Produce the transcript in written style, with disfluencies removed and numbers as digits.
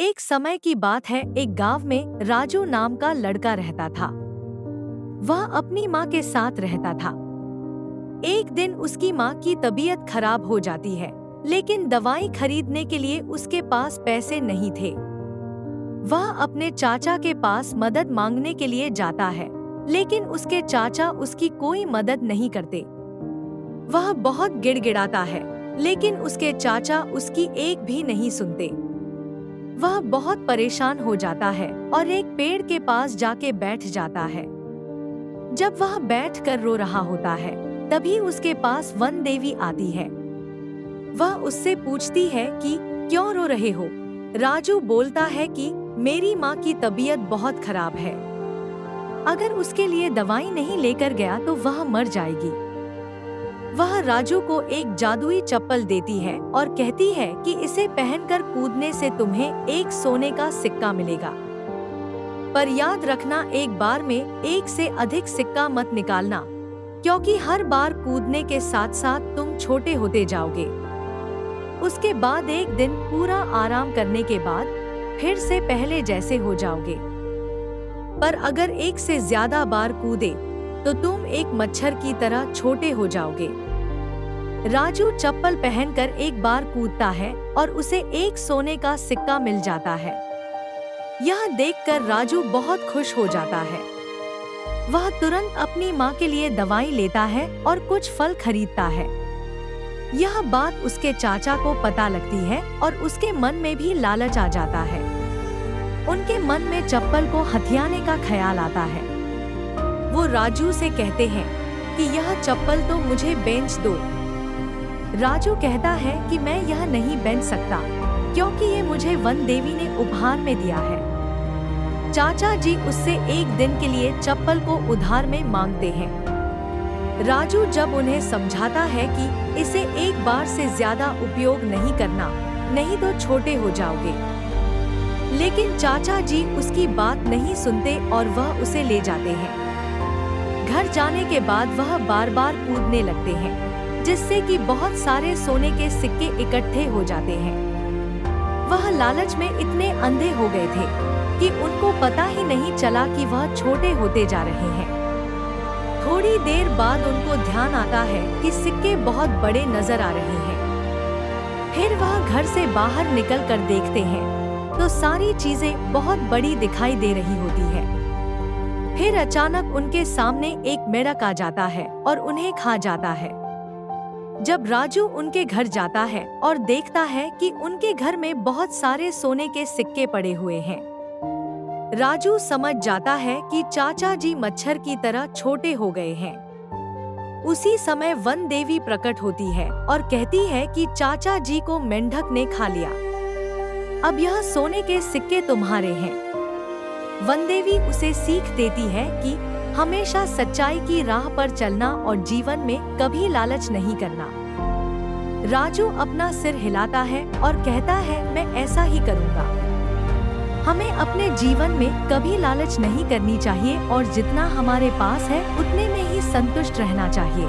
एक समय की बात है, एक गांव में राजू नाम का लड़का रहता था। वह अपनी माँ के साथ रहता था। एक दिन उसकी माँ की तबीयत खराब हो जाती है, लेकिन दवाई खरीदने के लिए उसके पास पैसे नहीं थे। वह अपने चाचा के पास मदद मांगने के लिए जाता है, लेकिन उसके चाचा उसकी कोई मदद नहीं करते। वह बहुत गिड़गिड़ाता है, लेकिन उसके चाचा उसकी एक भी नहीं सुनते। वह बहुत परेशान हो जाता है और एक पेड़ के पास जाके बैठ जाता है। जब वह बैठकर रो रहा होता है, तभी उसके पास वन देवी आती है। वह उससे पूछती है कि क्यों रो रहे हो। राजू बोलता है कि मेरी माँ की तबीयत बहुत खराब है। अगर उसके लिए दवाई नहीं लेकर गया तो वह मर जाएगी। वह राजू को एक जादुई चप्पल देती है और कहती है कि इसे पहनकर कूदने से तुम्हें एक सोने का सिक्का मिलेगा। पर याद रखना, एक बार में एक से अधिक सिक्का मत निकालना, क्योंकि हर बार कूदने के साथ साथ तुम छोटे होते जाओगे। उसके बाद एक दिन पूरा आराम करने के बाद फिर से पहले जैसे हो जाओगे। पर अगर एक से ज्यादा बार कूदे तो तुम एक मच्छर की तरह छोटे हो जाओगे। राजू चप्पल पहनकर एक बार कूदता है और उसे एक सोने का सिक्का मिल जाता है। यह देखकर राजू बहुत खुश हो जाता है। वह तुरंत अपनी माँ के लिए दवाई लेता है और कुछ फल खरीदता है। यह बात उसके चाचा को पता लगती है और उसके मन में भी लालच आ जाता है। उनके मन में चप्पल को हथियाने का ख्याल आता है। वो राजू से कहते हैं कि यह चप्पल तो मुझे बेच दो। राजू कहता है कि मैं यह नहीं बेच सकता, क्योंकि ये मुझे वन देवी ने उपहार में दिया है। चाचा जी उससे एक दिन के लिए चप्पल को उधार में मांगते हैं। राजू जब उन्हें समझाता है कि इसे एक बार से ज्यादा उपयोग नहीं करना, नहीं तो छोटे हो जाओगे, लेकिन चाचा जी उसकी बात नहीं सुनते और वह उसे ले जाते हैं। घर जाने के बाद वह बार बार कूदने लगते हैं, जिससे कि बहुत सारे सोने के सिक्के इकट्ठे हो जाते हैं। वह लालच में इतने अंधे हो गए थे कि उनको पता ही नहीं चला कि वह छोटे होते जा रहे हैं। थोड़ी देर बाद उनको ध्यान आता है कि सिक्के बहुत बड़े नजर आ रहे हैं। फिर वह घर से बाहर निकल कर देखते हैं तो सारी चीजें बहुत बड़ी दिखाई दे रही होती है। फिर अचानक उनके सामने एक मेढक आ जाता है और उन्हें खा जाता है। जब राजू उनके घर जाता है और देखता है कि उनके घर में बहुत सारे सोने के सिक्के पड़े हुए हैं, राजू समझ जाता है कि चाचा जी मच्छर की तरह छोटे हो गए हैं। उसी समय वन देवी प्रकट होती है और कहती है कि चाचा जी को मेंढक ने खा लिया। अब यह सोने के सिक्के तुम्हारे हैं। वन देवी उसे सीख देती है कि हमेशा सच्चाई की राह पर चलना और जीवन में कभी लालच नहीं करना। राजू अपना सिर हिलाता है और कहता है, मैं ऐसा ही करूँगा। हमें अपने जीवन में कभी लालच नहीं करनी चाहिए और जितना हमारे पास है उतने में ही संतुष्ट रहना चाहिए।